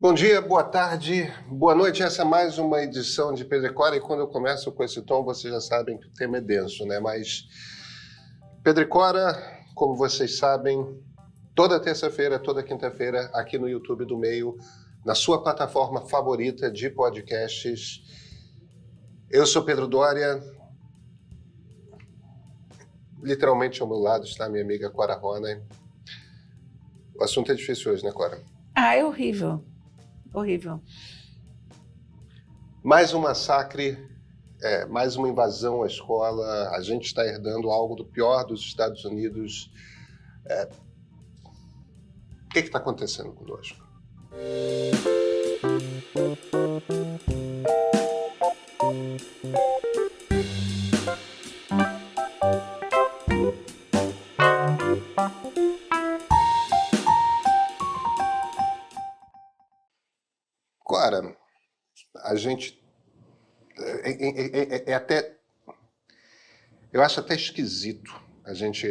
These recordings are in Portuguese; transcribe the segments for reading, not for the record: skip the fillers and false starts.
Bom dia, boa tarde, boa noite. Essa é mais uma edição de Pedro e Cora, e quando eu começo com esse tom, vocês já sabem que o tema é denso, né? Mas Pedro e Cora, como vocês sabem, toda terça-feira, toda quinta-feira, aqui no YouTube do Meio, na sua plataforma favorita de podcasts. Eu sou Pedro Doria. Literalmente ao meu lado está minha amiga Cora Ronay. O assunto é difícil hoje, né, Cora? É horrível. Horrível. Mais um massacre, mais uma invasão à escola. A gente está herdando algo do pior dos Estados Unidos. O que está acontecendo conosco? Cora, a gente até, eu acho até esquisito a gente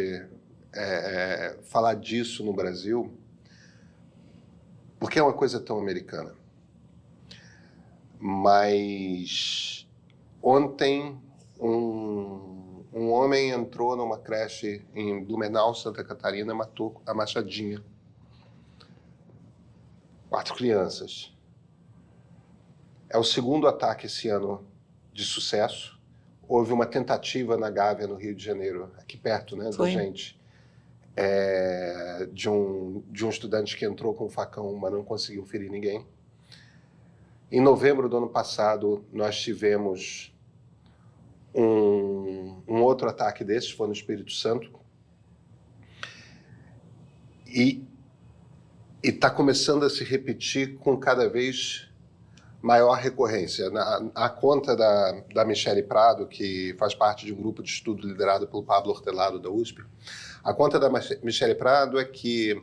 falar disso no Brasil, porque é uma coisa tão americana. Mas ontem um homem entrou numa creche em Blumenau, Santa Catarina, e matou a machadinha 4 crianças. É o segundo ataque esse ano de sucesso. Houve uma tentativa na Gávea, no Rio de Janeiro, aqui perto, né, da gente, de um estudante que entrou com um facão, mas não conseguiu ferir ninguém. Em novembro do ano passado, nós tivemos um outro ataque desses, foi no Espírito Santo. E está começando a se repetir com cada vez maior recorrência. A conta da Michele Prado, que faz parte de um grupo de estudo liderado pelo Pablo Hortelado, da USP, a conta da Michele Prado é que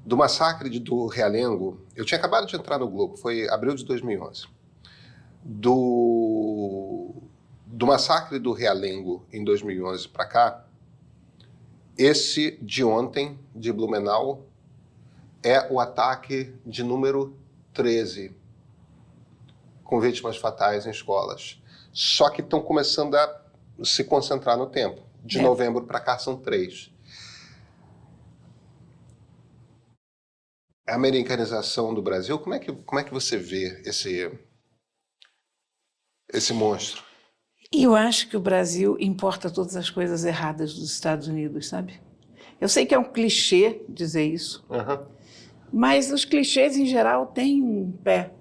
do massacre do Realengo, eu tinha acabado de entrar no Globo, foi abril de 2011, do massacre do Realengo em 2011 para cá, esse de ontem, de Blumenau, é o ataque de número 13, com vítimas fatais em escolas. Só que estão começando a se concentrar no tempo. De novembro para cá são 3. A americanização do Brasil, como é que você vê esse monstro? Eu acho que o Brasil importa todas as coisas erradas dos Estados Unidos, sabe? Eu sei que é um clichê dizer isso, mas os clichês, em geral, têm um pé,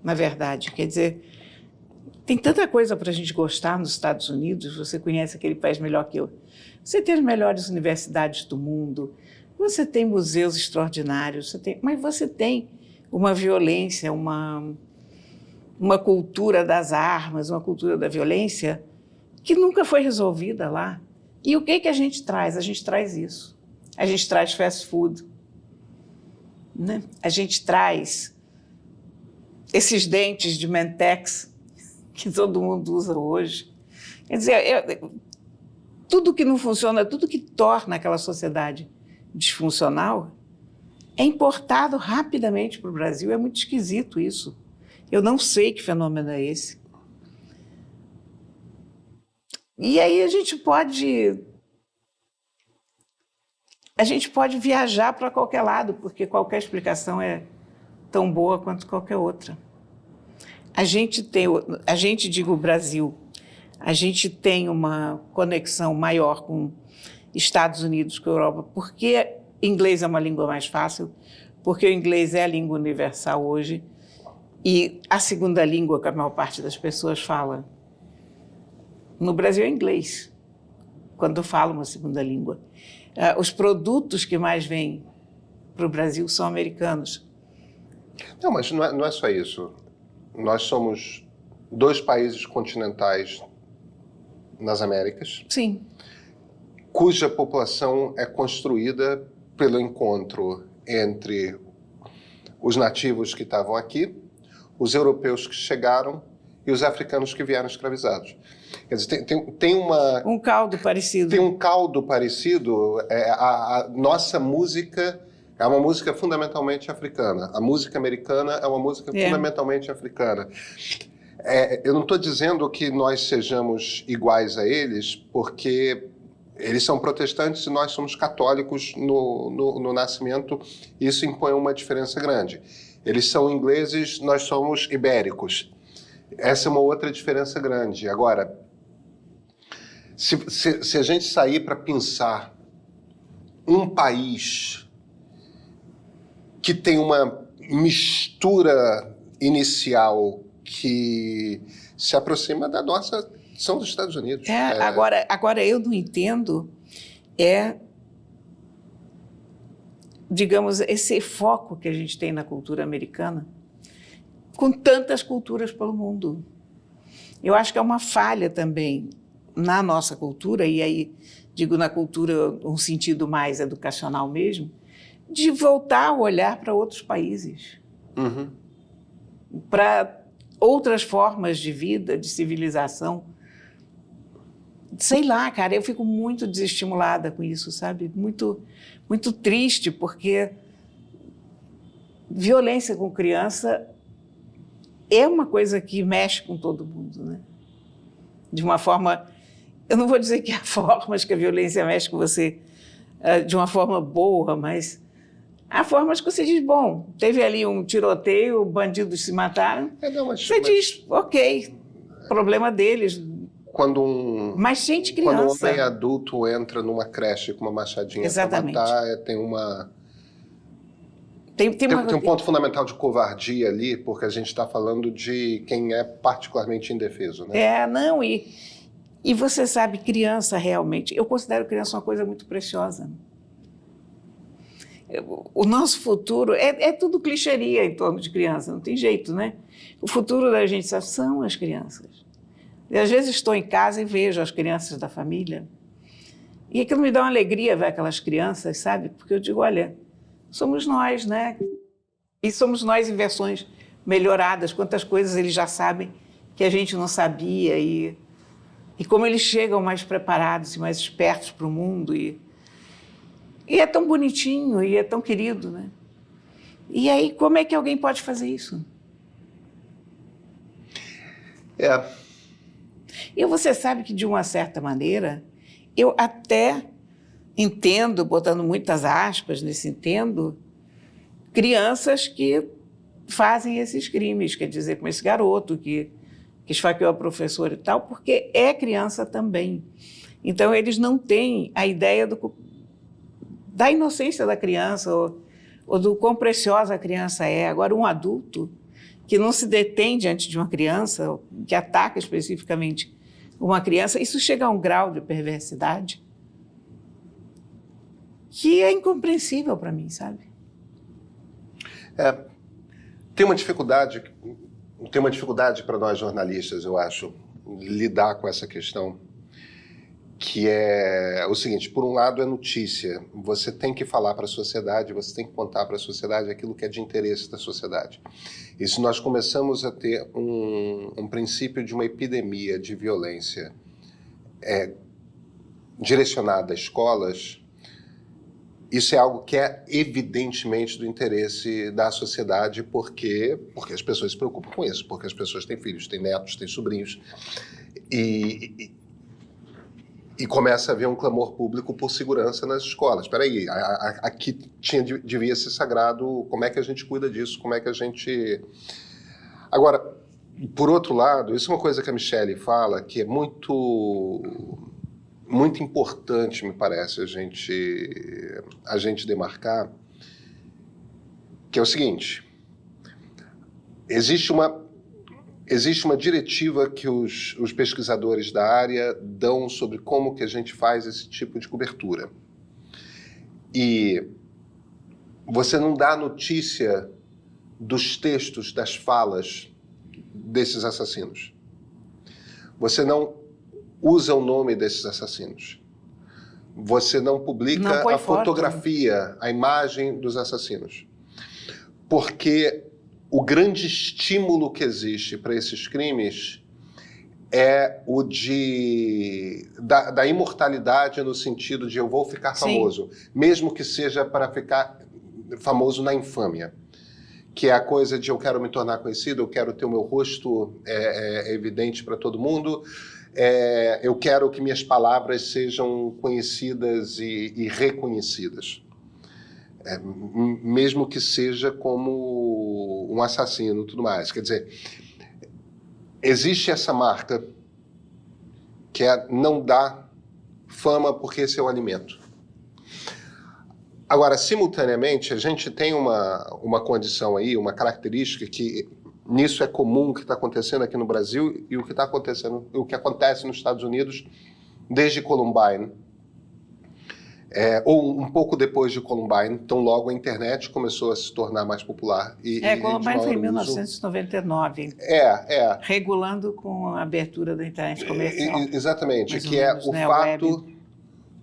na verdade. Quer dizer, tem tanta coisa para a gente gostar nos Estados Unidos, você conhece aquele país melhor que eu. Você tem as melhores universidades do mundo, você tem museus extraordinários, mas você tem uma violência, uma cultura das armas, uma cultura da violência que nunca foi resolvida lá. E o que a gente traz? A gente traz isso. A gente traz fast food, né? A gente traz esses dentes de Mentex que todo mundo usa hoje. Quer dizer, tudo que não funciona, tudo que torna aquela sociedade disfuncional é importado rapidamente para o Brasil. É muito esquisito isso. Eu não sei que fenômeno é esse. E aí a gente pode viajar para qualquer lado, porque qualquer explicação é tão boa quanto qualquer outra. Digo o Brasil, a gente tem uma conexão maior com Estados Unidos que a Europa, porque inglês é uma língua mais fácil, porque o inglês é a língua universal hoje, e a segunda língua que a maior parte das pessoas fala no Brasil é inglês, quando fala uma segunda língua. Os produtos que mais vêm para o Brasil são americanos. Não, mas não é só isso. Nós somos 2 países continentais nas Américas. Sim. Cuja população é construída pelo encontro entre os nativos que estavam aqui, os europeus que chegaram e os africanos que vieram escravizados. Quer dizer, tem um caldo parecido. Tem um caldo parecido. A nossa música É uma música fundamentalmente africana. A música americana é uma música fundamentalmente africana. Eu não estou dizendo que nós sejamos iguais a eles, porque eles são protestantes e nós somos católicos no nascimento. Isso impõe uma diferença grande. Eles são ingleses, nós somos ibéricos. Essa é uma outra diferença grande. Agora, se a gente sair para pensar um país que tem uma mistura inicial que se aproxima da nossa, são dos Estados Unidos. Agora eu não entendo, digamos, esse foco que a gente tem na cultura americana, com tantas culturas pelo mundo. Eu acho que é uma falha também na nossa cultura, e aí digo na cultura um sentido mais educacional mesmo, de voltar a olhar para outros países, para outras formas de vida, de civilização. Sei lá, cara, eu fico muito desestimulada com isso, sabe? Muito, muito triste, porque violência com criança é uma coisa que mexe com todo mundo, né? De uma forma... Eu não vou dizer que há formas que a violência mexe com você de uma forma boa, mas há formas que você diz, bom, teve ali um tiroteio, bandidos se mataram. Você diz, ok, problema deles. Mas gente, criança... Quando um homem adulto entra numa creche com uma machadinha para matar, tem um ponto fundamental de covardia ali, porque a gente está falando de quem é particularmente indefeso, né? E você sabe, criança realmente... Eu considero criança uma coisa muito preciosa. O nosso futuro é tudo clichêria em torno de criança, não tem jeito, né? O futuro da gente são as crianças. E às vezes estou em casa e vejo as crianças da família e aquilo me dá uma alegria ver aquelas crianças, sabe? Porque eu digo, olha, somos nós, né? E somos nós em versões melhoradas. Quantas coisas eles já sabem que a gente não sabia e como eles chegam mais preparados e mais espertos para o mundo. E é tão bonitinho e é tão querido, né? E aí, como é que alguém pode fazer isso? E você sabe que, de uma certa maneira, eu até entendo, botando muitas aspas nesse entendo, crianças que fazem esses crimes, quer dizer, como esse garoto que esfaqueou a professora e tal, porque é criança também. Então, eles não têm a ideia da inocência da criança ou do quão preciosa a criança é. Agora, um adulto que não se detém diante de uma criança, que ataca especificamente uma criança, isso chega a um grau de perversidade que é incompreensível para mim, sabe? Tem uma dificuldade para nós jornalistas, eu acho, lidar com essa questão, que é o seguinte: por um lado é notícia, você tem que falar para a sociedade, você tem que contar para a sociedade aquilo que é de interesse da sociedade. E se nós começamos a ter um princípio de uma epidemia de violência direcionada a escolas, isso é algo que é evidentemente do interesse da sociedade, porque as pessoas se preocupam com isso, porque as pessoas têm filhos, têm netos, têm sobrinhos, e começa a haver um clamor público por segurança nas escolas. Espera aí, aqui devia ser sagrado, como é que a gente cuida disso, como é que a gente... Agora, por outro lado, isso é uma coisa que a Michelle fala, que é muito importante, me parece, a gente demarcar, que é o seguinte: existe uma diretiva que os pesquisadores da área dão sobre como que a gente faz esse tipo de cobertura. E você não dá notícia dos textos, das falas desses assassinos. Você não usa o nome desses assassinos. Você não publica a fotografia, a imagem dos assassinos. Porque o grande estímulo que existe para esses crimes é o da imortalidade, no sentido de eu vou ficar famoso, mesmo que seja para ficar famoso na infâmia, que é a coisa de eu quero me tornar conhecido, eu quero ter o meu rosto evidente para todo mundo, eu quero que minhas palavras sejam conhecidas e reconhecidas. Mesmo que seja como um assassino e tudo mais. Quer dizer, existe essa marca que não dá fama porque esse é o alimento. Agora, simultaneamente, a gente tem uma condição aí, uma característica que nisso é comum, que está acontecendo aqui no Brasil e o que está acontecendo, o que acontece nos Estados Unidos desde Columbine, ou um pouco depois de Columbine, então logo a internet começou a se tornar mais popular. Columbine foi em 1999. Regulando com a abertura da internet comercial. Exatamente, que é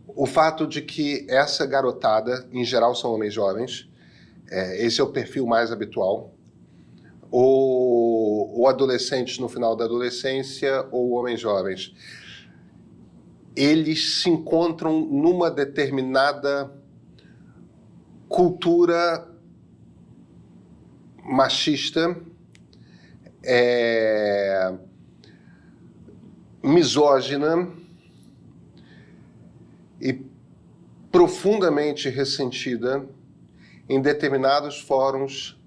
o fato de que essa garotada, em geral são homens jovens, esse é o perfil mais habitual, ou adolescentes no final da adolescência, ou homens jovens. Eles se encontram numa determinada cultura machista, misógina e profundamente ressentida em determinados fóruns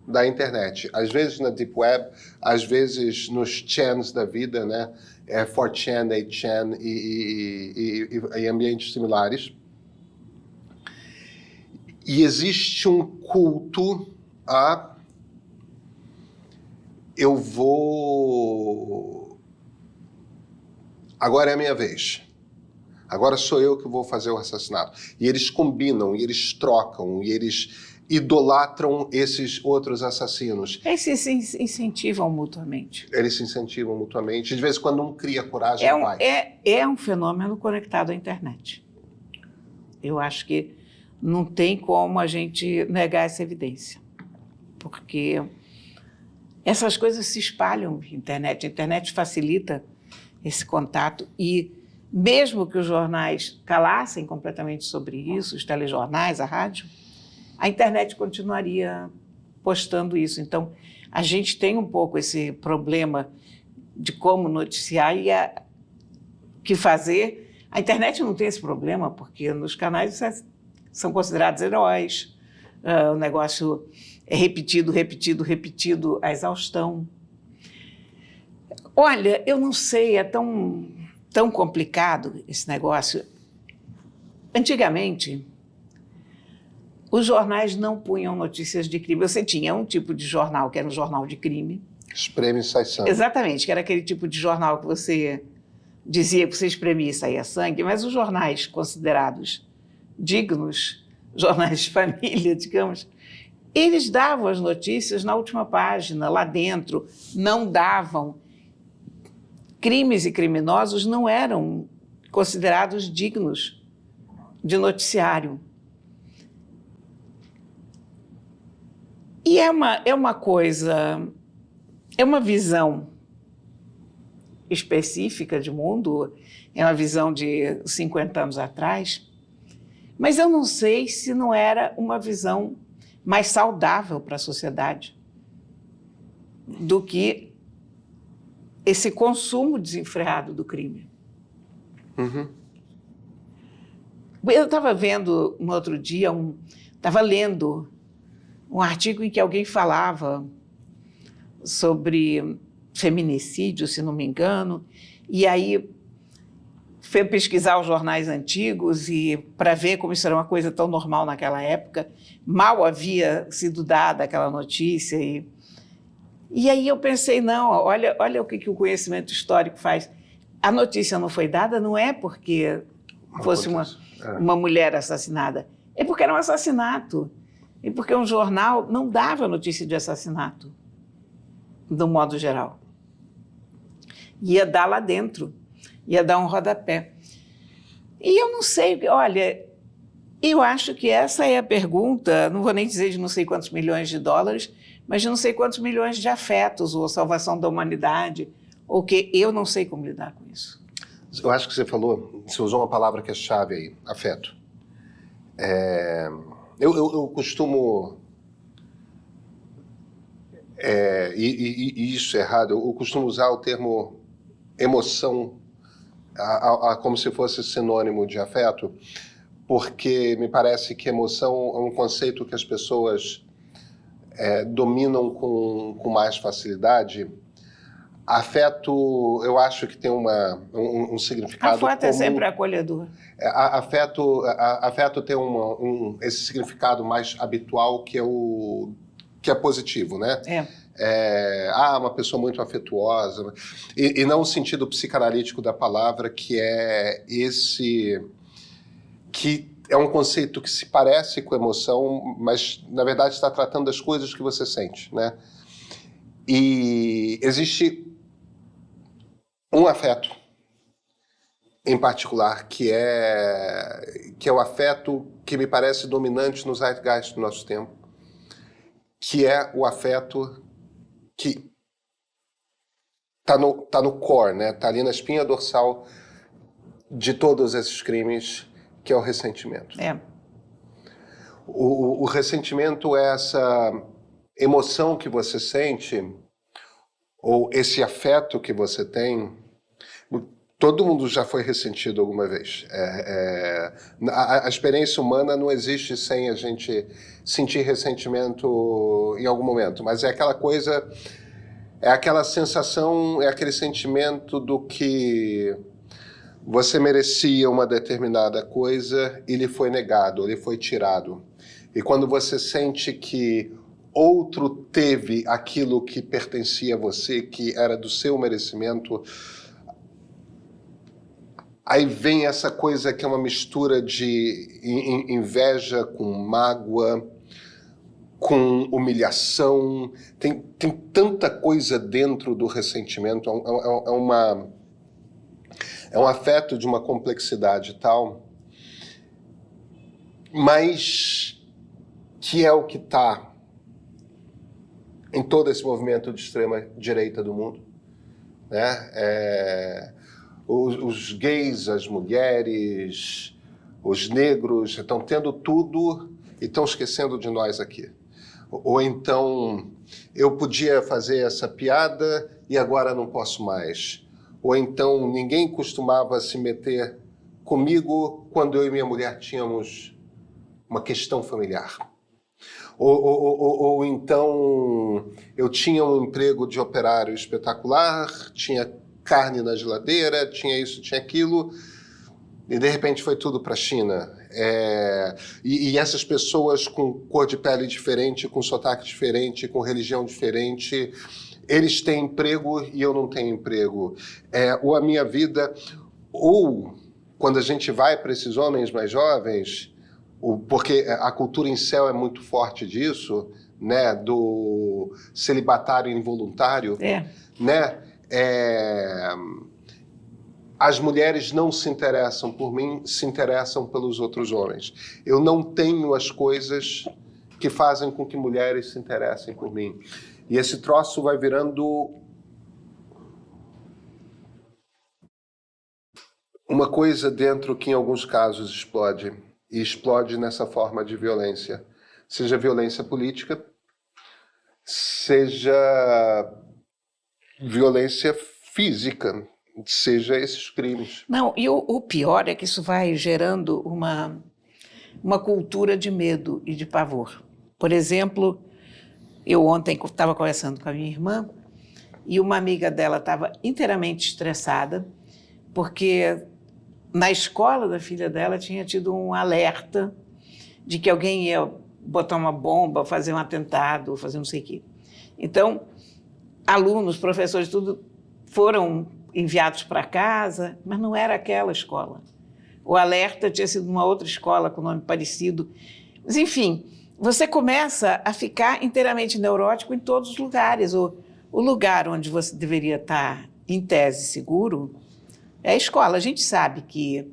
da internet. Às vezes na Deep Web, às vezes nos chans da vida, né? 4chan, 8chan e ambientes similares. E existe um culto a agora é a minha vez. Agora sou eu que vou fazer o assassinato. E eles combinam, e eles trocam, e eles idolatram esses outros assassinos. Eles se incentivam mutuamente. Eles se incentivam mutuamente. De vez em quando um cria coragem. É um fenômeno conectado à internet. Eu acho que não tem como a gente negar essa evidência. Porque essas coisas se espalham na internet. A internet facilita esse contato e mesmo que os jornais calassem completamente sobre isso, os telejornais, a rádio, a internet continuaria postando isso. Então, a gente tem um pouco esse problema de como noticiar e o que fazer. A internet não tem esse problema, porque nos canais são considerados heróis, o negócio é repetido, a exaustão. Olha, eu não sei, é tão complicado esse negócio. Antigamente, os jornais não punham notícias de crime. Você tinha um tipo de jornal que era um jornal de crime. Espreme e sai sangue. Exatamente, que era aquele tipo de jornal que você dizia que você espremia e saía sangue, mas os jornais considerados dignos, jornais de família, digamos, eles davam as notícias na última página, lá dentro, não davam. Crimes e criminosos não eram considerados dignos de noticiário. E é uma coisa, é uma visão específica de mundo, é uma visão de 50 anos atrás, mas eu não sei se não era uma visão mais saudável para a sociedade do que esse consumo desenfreado do crime. Uhum. Eu estava vendo no outro dia, estava lendo um artigo em que alguém falava sobre feminicídio, se não me engano, e aí foi pesquisar os jornais antigos e para ver como isso era uma coisa tão normal naquela época, mal havia sido dada aquela notícia. E aí eu pensei, não, olha o que o conhecimento histórico faz. A notícia não foi dada não é porque fosse uma mulher assassinada, é porque era um assassinato. E porque um jornal não dava notícia de assassinato, do modo geral. Ia dar lá dentro, ia dar um rodapé. E eu não sei, olha, eu acho que essa é a pergunta, não vou nem dizer de não sei quantos milhões de dólares, mas de não sei quantos milhões de afetos, ou salvação da humanidade, ou que eu não sei como lidar com isso. Eu acho que você usou uma palavra que é chave aí, afeto. Eu costumo... e isso é errado. Eu costumo usar o termo emoção como se fosse sinônimo de afeto, porque me parece que emoção é um conceito que as pessoas dominam com mais facilidade. Afeto, eu acho que tem um significado Afeto comum. é sempre acolhedor. Afeto tem esse significado mais habitual que é positivo, né? Uma pessoa muito afetuosa, e não o sentido psicanalítico da palavra, que é que é um conceito que se parece com emoção, mas na verdade está tratando das coisas que você sente, né? E existe um afeto em particular que é o afeto que me parece dominante no zeitgeist do nosso tempo, que é o afeto que tá no core, né? Tá ali na espinha dorsal de todos esses crimes, que é o ressentimento. O ressentimento é essa emoção que você sente, ou esse afeto que você tem. Todo mundo já foi ressentido alguma vez. A experiência humana não existe sem a gente sentir ressentimento em algum momento, mas é aquela coisa, é aquela sensação, é aquele sentimento do que você merecia uma determinada coisa e lhe foi negado, lhe foi tirado. E quando você sente que outro teve aquilo que pertencia a você, que era do seu merecimento, aí vem essa coisa que é uma mistura de inveja com mágoa, com humilhação. Tem tanta coisa dentro do ressentimento. É um afeto de uma complexidade tal, mas que é o que está em todo esse movimento de extrema-direita do mundo, né? Os gays, as mulheres, os negros estão tendo tudo e estão esquecendo de nós aqui. Ou então, eu podia fazer essa piada e agora não posso mais. Ou então, ninguém costumava se meter comigo quando eu e minha mulher tínhamos uma questão familiar. Ou então, eu tinha um emprego de operário espetacular, tinha carne na geladeira, tinha isso, tinha aquilo, e de repente foi tudo para a China. E essas pessoas com cor de pele diferente, com sotaque diferente, com religião diferente, eles têm emprego e eu não tenho emprego. Ou a minha vida, ou quando a gente vai para esses homens mais jovens, porque a cultura em céu é muito forte disso, né, do celibatário involuntário, né? As mulheres não se interessam por mim, se interessam pelos outros homens. Eu não tenho as coisas que fazem com que mulheres se interessem por mim. E esse troço vai virando uma coisa dentro que, em alguns casos, explode. E explode nessa forma de violência. Seja violência política, seja violência física, seja esses crimes. Não, e o pior é que isso vai gerando uma cultura de medo e de pavor. Por exemplo, eu ontem estava conversando com a minha irmã e uma amiga dela estava inteiramente estressada porque na escola da filha dela tinha tido um alerta de que alguém ia botar uma bomba, fazer um atentado, fazer não sei o quê. Então, alunos, professores, tudo foram enviados para casa, mas não era aquela escola. O alerta tinha sido uma outra escola com nome parecido. Mas, enfim, você começa a ficar inteiramente neurótico em todos os lugares. O lugar onde você deveria estar, em tese, seguro é a escola. A gente sabe que,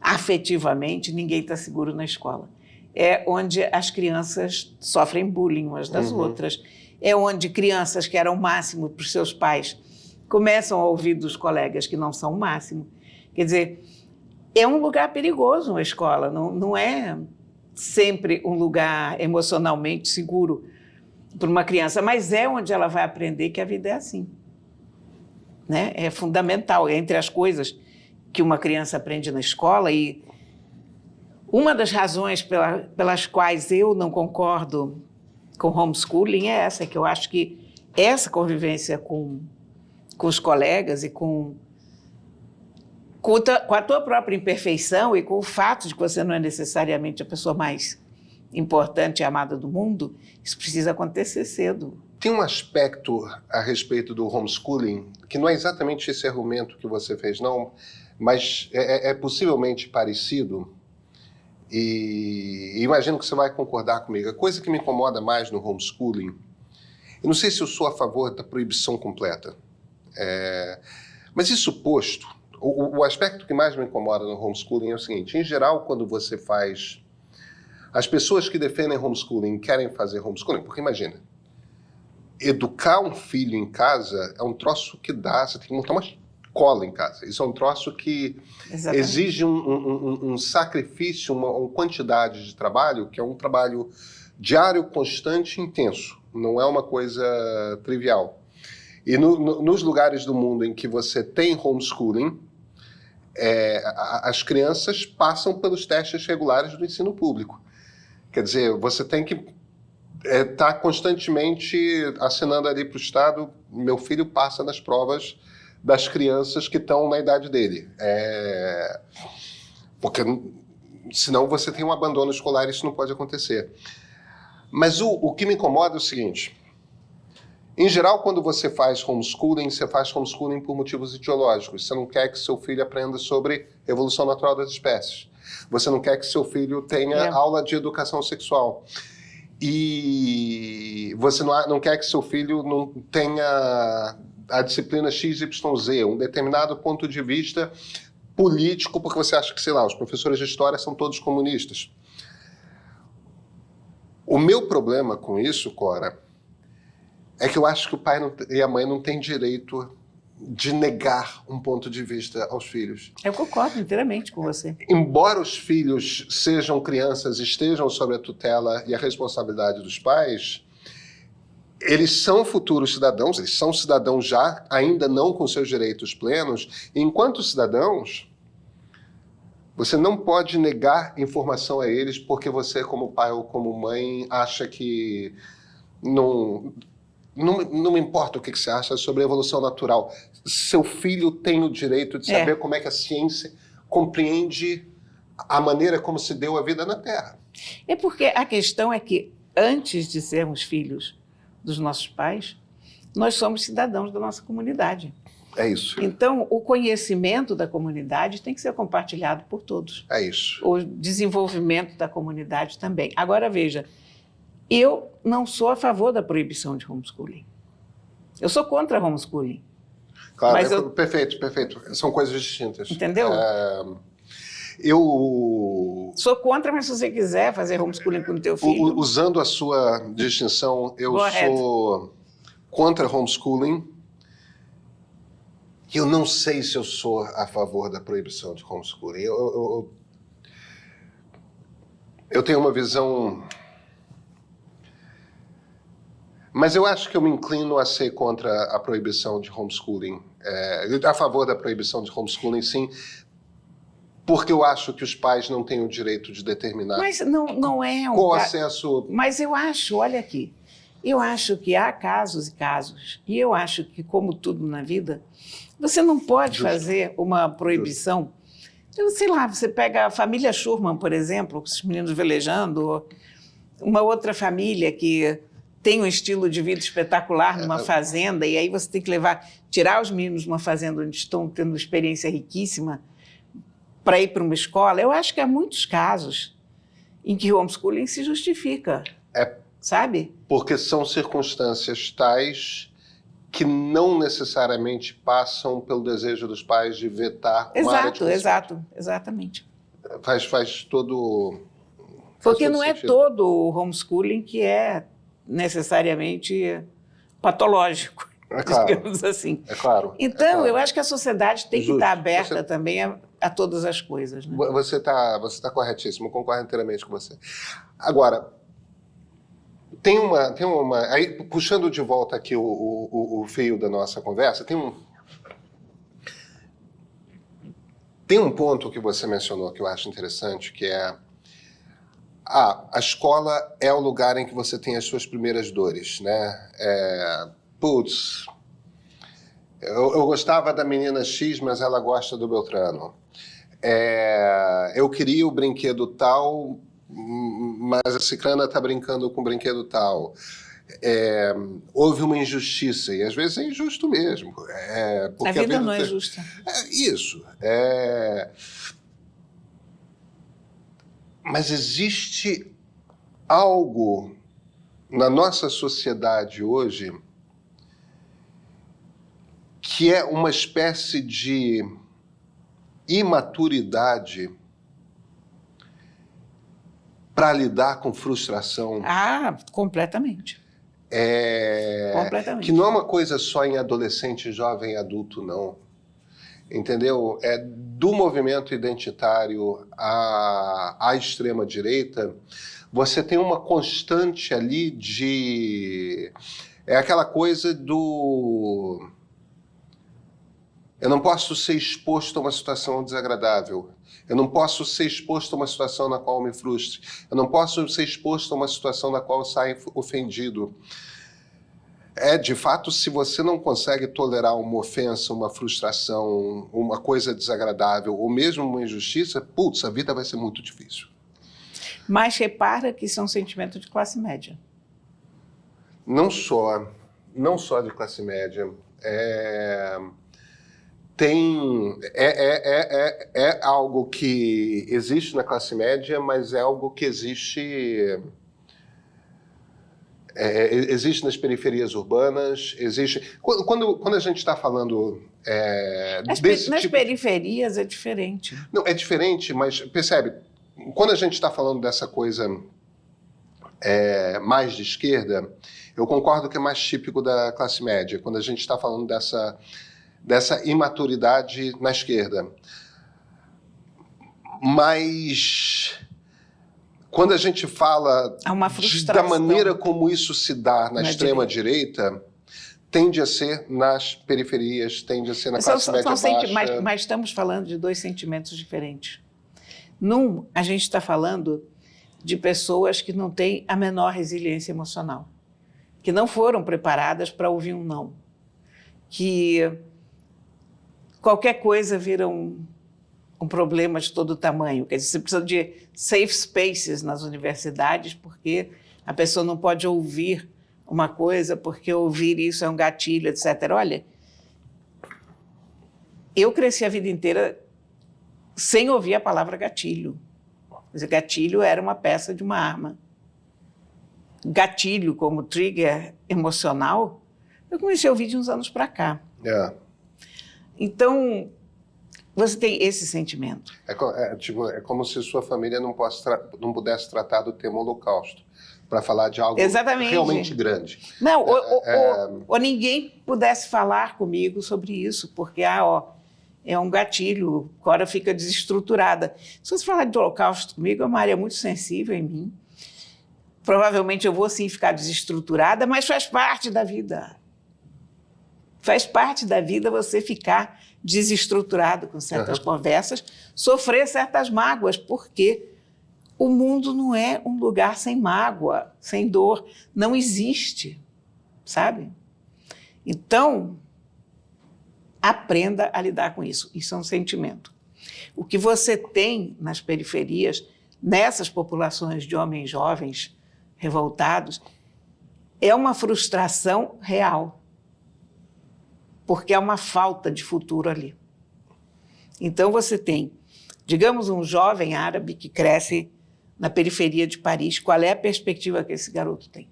afetivamente, ninguém está seguro na escola. É onde as crianças sofrem bullying umas das outras. É onde crianças que eram o máximo para os seus pais começam a ouvir dos colegas que não são o máximo. Quer dizer, é um lugar perigoso uma escola, não é sempre um lugar emocionalmente seguro para uma criança, mas é onde ela vai aprender que a vida é assim. Né? É fundamental, é entre as coisas que uma criança aprende na escola. E uma das razões pelas quais eu não concordo com homeschooling é essa, que eu acho que essa convivência com os colegas e com a tua própria imperfeição e com o fato de que você não é necessariamente a pessoa mais importante e amada do mundo, isso precisa acontecer cedo. Tem um aspecto a respeito do homeschooling, que não é exatamente esse argumento que você fez, não, mas é possivelmente parecido, e imagino que você vai concordar comigo. A coisa que me incomoda mais no homeschooling, eu não sei se eu sou a favor da proibição completa, mas isso posto, o aspecto que mais me incomoda no homeschooling é o seguinte: em geral, quando você faz... As pessoas que defendem homeschooling querem fazer homeschooling, porque imagina, educar um filho em casa é um troço que dá, você tem que montar uma escola em casa. Isso é um troço que Exatamente. Exige um sacrifício, uma quantidade de trabalho, que é um trabalho diário, constante e intenso. Não é uma coisa trivial. E nos lugares do mundo em que você tem homeschooling, as crianças passam pelos testes regulares do ensino público. Quer dizer, você tem que estar constantemente assinando ali para o Estado: meu filho passa nas provas das crianças que estão na idade dele. Porque senão você tem um abandono escolar e isso não pode acontecer. Mas o que me incomoda é o seguinte: em geral, quando você faz homeschooling por motivos ideológicos. Você não quer que seu filho aprenda sobre evolução natural das espécies. Você não quer que seu filho tenha aula de educação sexual. E você não quer que seu filho não tenha a disciplina XYZ, um determinado ponto de vista político, porque você acha que, sei lá, os professores de história são todos comunistas. O meu problema com isso, Cora, é que eu acho que o pai e a mãe não têm direito de negar um ponto de vista aos filhos. Eu concordo inteiramente com você. Embora os filhos sejam crianças, estejam sob a tutela e a responsabilidade dos pais, eles são futuros cidadãos, eles são cidadãos já, ainda não com seus direitos plenos, e enquanto cidadãos, você não pode negar informação a eles porque você, como pai ou como mãe, acha que não me importa o que você acha sobre a evolução natural. Seu filho tem o direito de saber como é que a ciência compreende a maneira como se deu a vida na Terra. É porque a questão é que, antes de sermos filhos dos nossos pais, nós somos cidadãos da nossa comunidade. É isso. Então, o conhecimento da comunidade tem que ser compartilhado por todos. É isso. O desenvolvimento da comunidade também. Agora, veja, eu não sou a favor da proibição de homeschooling. Eu sou contra homeschooling. Claro, mas perfeito. São coisas distintas. Entendeu? Eu... Sou contra, mas se você quiser fazer homeschooling com o teu filho... Usando a sua distinção, eu sou contra homeschooling. E eu não sei se eu sou a favor da proibição de homeschooling. Eu tenho uma visão... Mas eu acho que eu me inclino a ser contra a proibição de homeschooling. A favor da proibição de homeschooling, sim, porque eu acho que os pais não têm o direito de determinar. Mas não é um... Qual acesso... Mas eu acho, olha aqui, eu acho que há casos e casos, e eu acho que, como tudo na vida, você não pode fazer uma proibição. Sei lá, você pega a família Schurman, por exemplo, os meninos velejando, ou uma outra família que tem um estilo de vida espetacular numa fazenda, e aí você tem que tirar os meninos de uma fazenda onde estão tendo uma experiência riquíssima para ir para uma escola. Eu acho que há muitos casos em que o homeschooling se justifica, sabe? Porque são circunstâncias tais que não necessariamente passam pelo desejo dos pais de vetar uma área de conhecimento. Exatamente. Faz todo... Porque não é todo o homeschooling que é necessariamente patológico, digamos assim. É claro. Então, eu acho que a sociedade tem que estar aberta também a todas as coisas. Né? Você tá corretíssimo, eu concordo inteiramente com você. Agora, tem uma aí, puxando de volta aqui o fio da nossa conversa, tem um ponto que você mencionou que eu acho interessante, que é a escola é o lugar em que você tem as suas primeiras dores, né? Putz, eu gostava da menina X, mas ela gosta do Beltrano. Eu queria o brinquedo tal, mas a ciclana está brincando com o brinquedo tal. Houve uma injustiça, e às vezes é injusto mesmo. Porque a vida não é justa. Isso. Mas existe algo na nossa sociedade hoje que é uma espécie de imaturidade para lidar com frustração. Completamente. Completamente. Que não é uma coisa só em adolescente, jovem e adulto, não. Entendeu? Do movimento identitário à extrema-direita, você tem uma constante ali de... É aquela coisa do... Eu não posso ser exposto a uma situação desagradável. Eu não posso ser exposto a uma situação na qual me frustre. Eu não posso ser exposto a uma situação na qual eu saia ofendido. De fato, se você não consegue tolerar uma ofensa, uma frustração, uma coisa desagradável, ou mesmo uma injustiça, a vida vai ser muito difícil. Mas repara que isso é um sentimento de classe média. Não só de classe média. É algo que existe na classe média, mas é algo que existe nas periferias urbanas, existe... Quando a gente está falando nas periferias é diferente. Não, é diferente, mas percebe, quando a gente está falando dessa coisa mais de esquerda, eu concordo que é mais típico da classe média, quando a gente está falando dessa imaturidade na esquerda. Mas quando a gente fala da maneira como isso se dá na extrema-direita, tende a ser nas periferias, tende a ser na classe média baixa. Mas estamos falando de dois sentimentos diferentes. A gente está falando de pessoas que não têm a menor resiliência emocional, que não foram preparadas para ouvir um não, que qualquer coisa vira um problema de todo tamanho. Quer dizer, você precisa de safe spaces nas universidades, porque a pessoa não pode ouvir uma coisa, porque ouvir isso é um gatilho, etc. Olha, eu cresci a vida inteira sem ouvir a palavra gatilho. Quer dizer, gatilho era uma peça de uma arma. Gatilho como trigger emocional, eu comecei a ouvir de uns anos para cá. Então, você tem esse sentimento. É como se sua família não pudesse tratar do tema holocausto, para falar de algo realmente grande. Não, ou ninguém pudesse falar comigo sobre isso, porque é um gatilho, a Cora fica desestruturada. Se você falar de holocausto comigo, é uma área muito sensível em mim. Provavelmente eu vou sim ficar desestruturada, mas faz parte da vida. Faz parte da vida você ficar desestruturado com certas conversas, sofrer certas mágoas, porque o mundo não é um lugar sem mágoa, sem dor. Não existe, sabe? Então, aprenda a lidar com isso. Isso é um sentimento. O que você tem nas periferias, nessas populações de homens jovens revoltados, é uma frustração real, porque é uma falta de futuro ali. Então você tem, digamos, um jovem árabe que cresce na periferia de Paris. Qual é a perspectiva que esse garoto tem?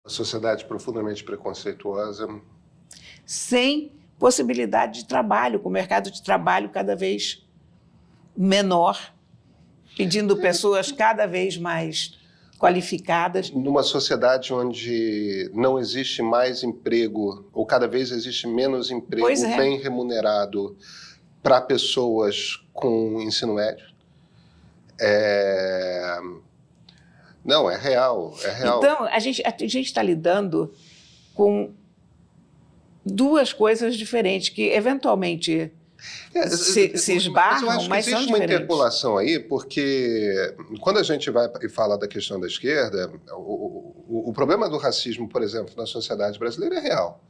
Uma sociedade profundamente preconceituosa. Sem possibilidade de trabalho, com o mercado de trabalho cada vez menor, pedindo pessoas cada vez mais qualificadas. Numa sociedade onde não existe mais emprego, ou cada vez existe menos emprego bem remunerado para pessoas com ensino médio, não, é real, é real. Então, a gente está lidando com duas coisas diferentes, que eventualmente se esbarram, mas eu acho que existe uma interpolação aí, porque quando a gente vai e fala da questão da esquerda, o problema do racismo, por exemplo, na sociedade brasileira é real.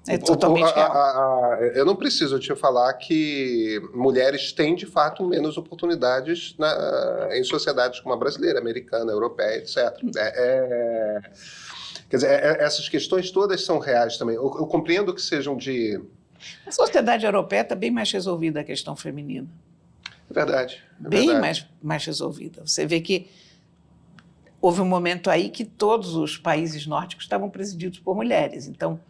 É totalmente real. Eu não preciso te falar que mulheres têm, de fato, menos oportunidades em sociedades como a brasileira, americana, europeia, etc. Quer dizer, essas questões todas são reais também. Eu compreendo que sejam de... A sociedade europeia está bem mais resolvida a questão feminina. É verdade. Bem mais resolvida. Você vê que houve um momento aí que todos os países nórdicos estavam presididos por mulheres. Então,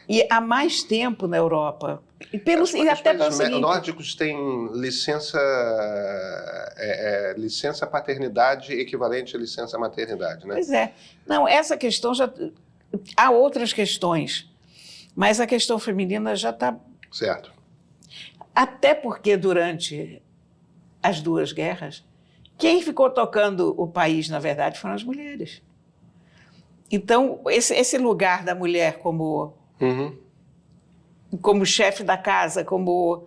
e há mais tempo na Europa. E até pelo seguinte, nórdicos têm licença paternidade equivalente à licença maternidade, né? Pois é. Não, essa questão já... Há outras questões, mas a questão feminina já está... Certo. Até porque durante as duas guerras, quem ficou tocando o país, na verdade, foram as mulheres. Então, esse lugar da mulher como chefe da casa, como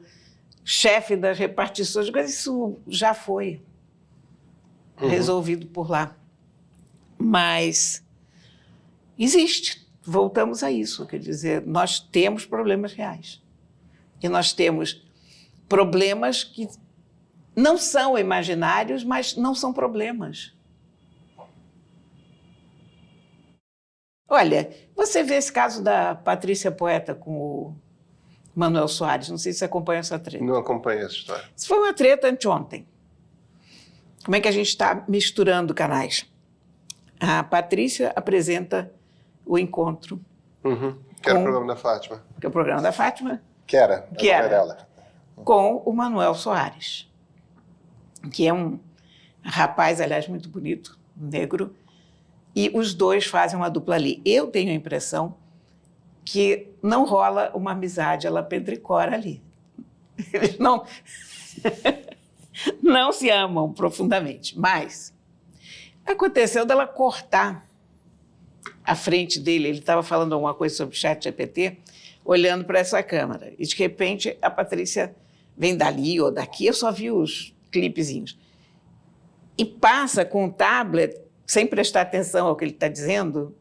chefe das repartições, isso já foi resolvido por lá. Mas existe, voltamos a isso, quer dizer, nós temos problemas reais. E nós temos problemas que não são imaginários, mas não são problemas. Olha, você vê esse caso da Patrícia Poeta com o Manuel Soares, não sei se você acompanha essa treta. Não acompanho essa história. Isso foi uma treta anteontem. Como é que a gente está misturando canais? A Patrícia apresenta o encontro. Que era o programa da Fátima. Que é o programa da Fátima. Que era dela. Com o Manuel Soares, que é um rapaz, aliás, muito bonito, negro, e os dois fazem uma dupla ali. Eu tenho a impressão que não rola uma amizade, ela pedricora ali. Eles não se amam profundamente, mas aconteceu dela cortar a frente dele, ele estava falando alguma coisa sobre o ChatGPT, olhando para essa câmera, e de repente a Patrícia vem dali ou daqui, eu só vi os clipezinhos, e passa com o tablet, sem prestar atenção ao que ele está dizendo,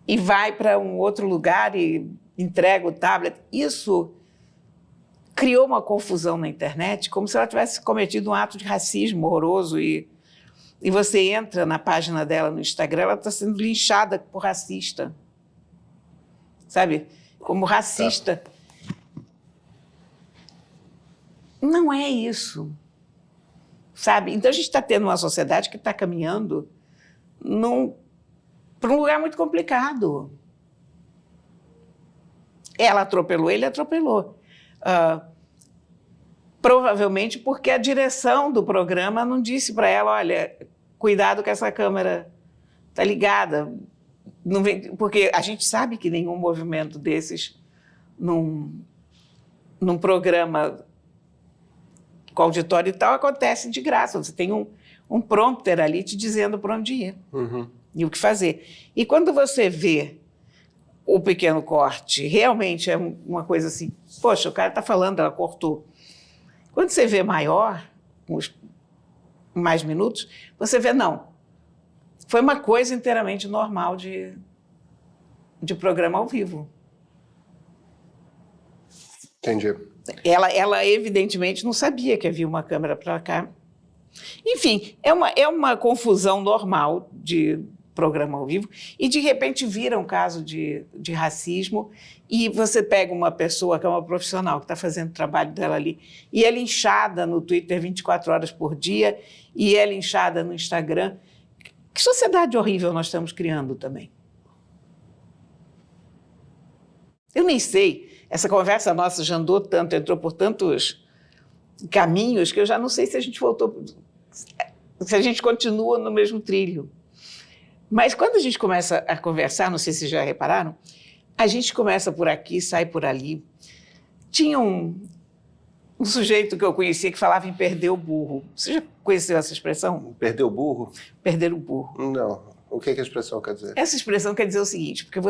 e vai para um outro lugar e entrega o tablet. Isso criou uma confusão na internet, como se ela tivesse cometido um ato de racismo horroroso, e você entra na página dela no Instagram, ela está sendo linchada por racista. Sabe? Como racista. Não é isso. Sabe? Então, a gente está tendo uma sociedade que está caminhando para um lugar muito complicado. Ela atropelou, ele atropelou. Provavelmente porque a direção do programa não disse para ela, olha, cuidado que essa câmera está ligada. Não vem, porque a gente sabe que nenhum movimento desses, num programa com auditório e tal, acontece de graça. Você tem um prompter ali te dizendo para onde ir e o que fazer. E quando você vê o pequeno corte, realmente é uma coisa assim, poxa, o cara está falando, ela cortou. Quando você vê maior, com mais minutos, você vê, não, foi uma coisa inteiramente normal de programa ao vivo. Entendi. Ela evidentemente não sabia que havia uma câmera para cá. Enfim, é uma confusão normal de programa ao vivo e, de repente, vira um caso de racismo e você pega uma pessoa que é uma profissional que está fazendo o trabalho dela ali e é linchada no Twitter 24 horas por dia e é linchada no Instagram. Que sociedade horrível nós estamos criando também. Eu nem sei. Essa conversa nossa já andou tanto, entrou por tantos caminhos que eu já não sei se a gente voltou... se a gente continua no mesmo trilho. Mas quando a gente começa a conversar, não sei se já repararam, a gente começa por aqui, sai por ali. Tinha um sujeito que eu conhecia que falava em perder o burro. Você já conheceu essa expressão? Perder o burro? Perder o burro. Não. O que a expressão quer dizer? Essa expressão quer dizer o seguinte, porque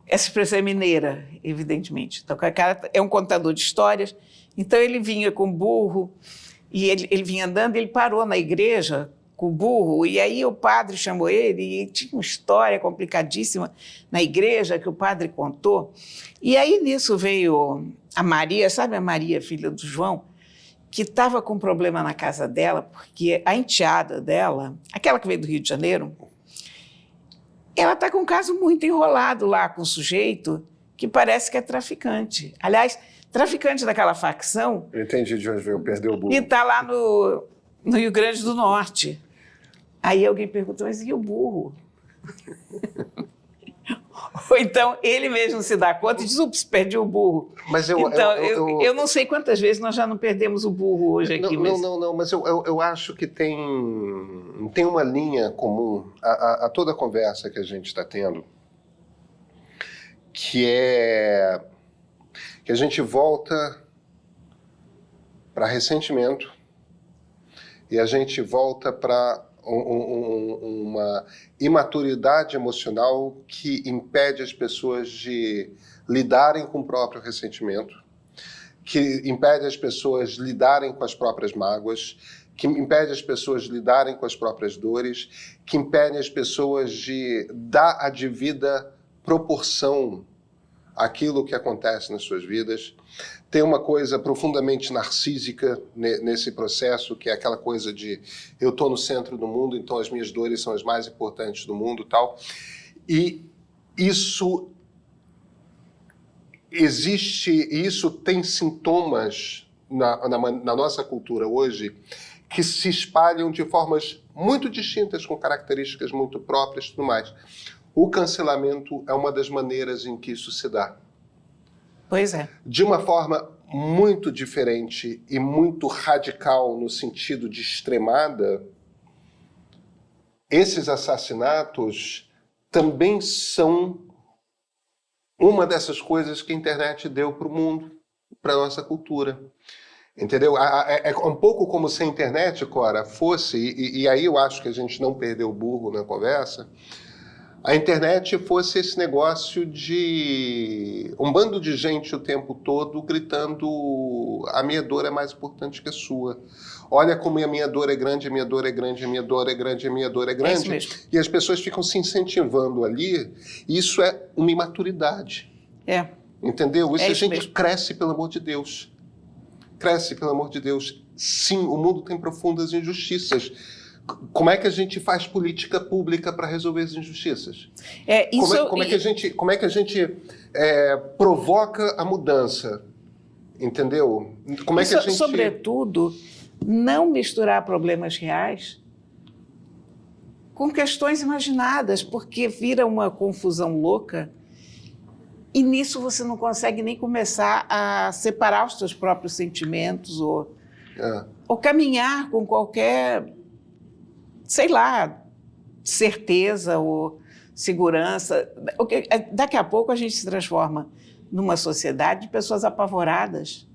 essa expressão é mineira, evidentemente. Então, o cara é um contador de histórias, então ele vinha com o burro, e ele vinha andando, ele parou na igreja com o burro, e aí o padre chamou ele, e tinha uma história complicadíssima na igreja que o padre contou. E aí nisso veio a Maria, sabe a Maria, filha do João, que estava com um problema na casa dela, porque a enteada dela, aquela que veio do Rio de Janeiro, ela está com um caso muito enrolado lá com o sujeito que parece que é traficante. Aliás, traficante daquela facção. Eu entendi de onde veio perder o burro. E está lá no Rio Grande do Norte. Aí alguém perguntou, mas e o burro? Ou então ele mesmo se dá conta e diz, ups, perdi o burro. Mas eu não sei quantas vezes nós já não perdemos o burro hoje aqui. Não, mas eu acho que tem uma linha comum a toda a conversa que a gente está tendo, que é que a gente volta para ressentimento e a gente volta para uma imaturidade emocional que impede as pessoas de lidarem com o próprio ressentimento, que impede as pessoas de lidarem com as próprias mágoas, que impede as pessoas de lidarem com as próprias dores, que impede as pessoas de dar a devida proporção àquilo que acontece nas suas vidas. Tem uma coisa profundamente narcísica nesse processo, que é aquela coisa de eu estou no centro do mundo, então as minhas dores são as mais importantes do mundo, tal. E isso existe, e isso tem sintomas na nossa cultura hoje que se espalham de formas muito distintas, com características muito próprias e tudo mais. O cancelamento é uma das maneiras em que isso se dá. Pois é. De uma forma muito diferente e muito radical no sentido de extremada, esses assassinatos também são uma dessas coisas que a internet deu para o mundo, para a nossa cultura. Entendeu? É um pouco como se a internet, Cora, fosse, e aí eu acho que a gente não perdeu o burro na conversa, a internet fosse esse negócio de um bando de gente o tempo todo gritando a minha dor é mais importante que a sua. Olha como a minha dor é grande, a minha dor é grande, a minha dor é grande, a minha dor é grande. É isso mesmo. E as pessoas ficam se incentivando ali. Isso é uma imaturidade. É. Entendeu? Isso a gente mesmo. cresce, pelo amor de Deus. Cresce, pelo amor de Deus. Sim, o mundo tem profundas injustiças. Como é que a gente faz política pública para resolver as injustiças? Como é que a gente provoca a mudança? Entendeu? Como é que a gente... Sobretudo, não misturar problemas reais com questões imaginadas, porque vira uma confusão louca e nisso você não consegue nem começar a separar os seus próprios sentimentos ou caminhar com qualquer... sei lá, certeza ou segurança. Daqui a pouco a gente se transforma numa sociedade de pessoas apavoradas.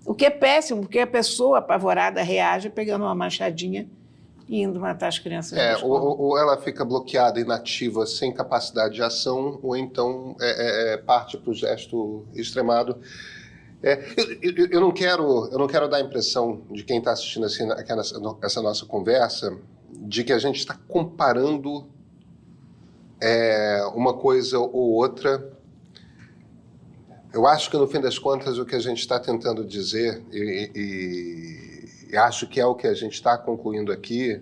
O que é péssimo, porque a pessoa apavorada reage pegando uma machadinha e indo matar as crianças. Ou ela fica bloqueada, inativa, sem capacidade de ação, ou então parte para o gesto extremado. Eu não quero dar a impressão de quem está assistindo assim, essa nossa conversa de que a gente está comparando uma coisa ou outra. Eu acho que, no fim das contas, o que a gente está tentando dizer, e acho que é o que a gente está concluindo aqui,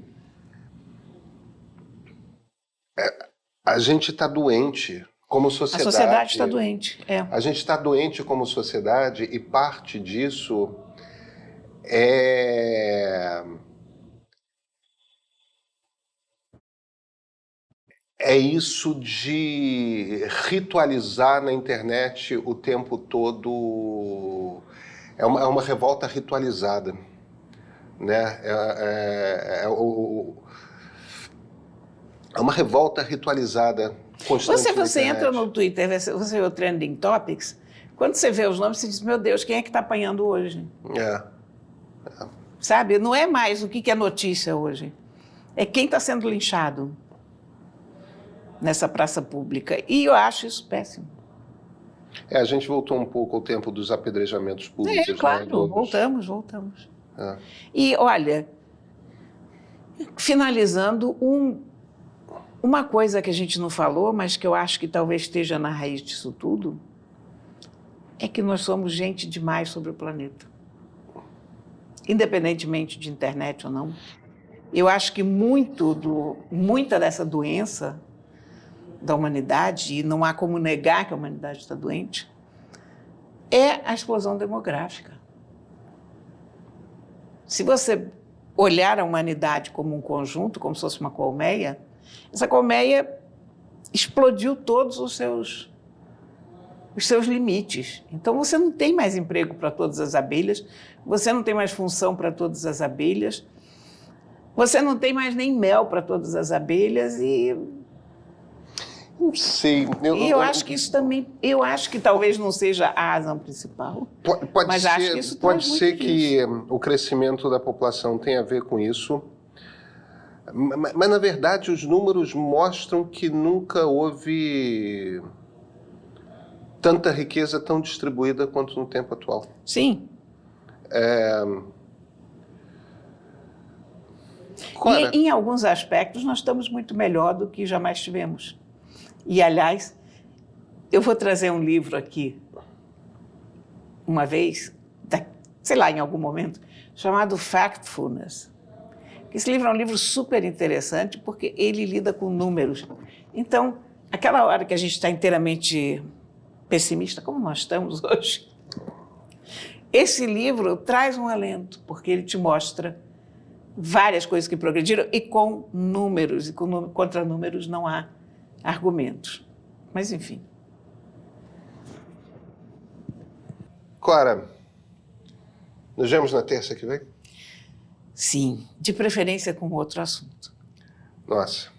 a gente está doente como sociedade. A sociedade está doente, A gente está doente como sociedade e parte disso é isso de ritualizar na internet o tempo todo. É uma revolta ritualizada. né? É uma revolta ritualizada constante. Você entra no Twitter, você vê o Trending Topics, quando você vê os nomes, você diz, meu Deus, quem é que está apanhando hoje? Sabe? Não é mais o que é notícia hoje. É quem está sendo linchado nessa praça pública. E eu acho isso péssimo. A gente voltou um pouco ao tempo dos apedrejamentos públicos. Claro, né? voltamos. E, olha, finalizando, uma coisa que a gente não falou, mas que eu acho que talvez esteja na raiz disso tudo, é que nós somos gente demais sobre o planeta. Independentemente de internet ou não. Eu acho que muita dessa doença da humanidade, e não há como negar que a humanidade está doente, é a explosão demográfica. Se você olhar a humanidade como um conjunto, como se fosse uma colmeia, essa colmeia explodiu todos os seus limites. Então, você não tem mais emprego para todas as abelhas, você não tem mais função para todas as abelhas, você não tem mais nem mel para todas as abelhas e... Não sei. Eu acho que isso também... Eu acho que talvez não seja a razão principal, mas acho que isso pode ser que o crescimento da população tenha a ver com isso, mas, na verdade, os números mostram que nunca houve tanta riqueza tão distribuída quanto no tempo atual. Sim. E, em alguns aspectos, nós estamos muito melhor do que jamais tivemos. E, aliás, eu vou trazer um livro aqui, uma vez, sei lá, em algum momento, chamado Factfulness. Esse livro é um livro super interessante porque ele lida com números. Então, aquela hora que a gente está inteiramente pessimista, como nós estamos hoje, esse livro traz um alento, porque ele te mostra várias coisas que progrediram e com números, e contra números não há argumentos. Mas, enfim. Clara, nos vemos na terça que vem? Sim, de preferência com outro assunto. Nossa.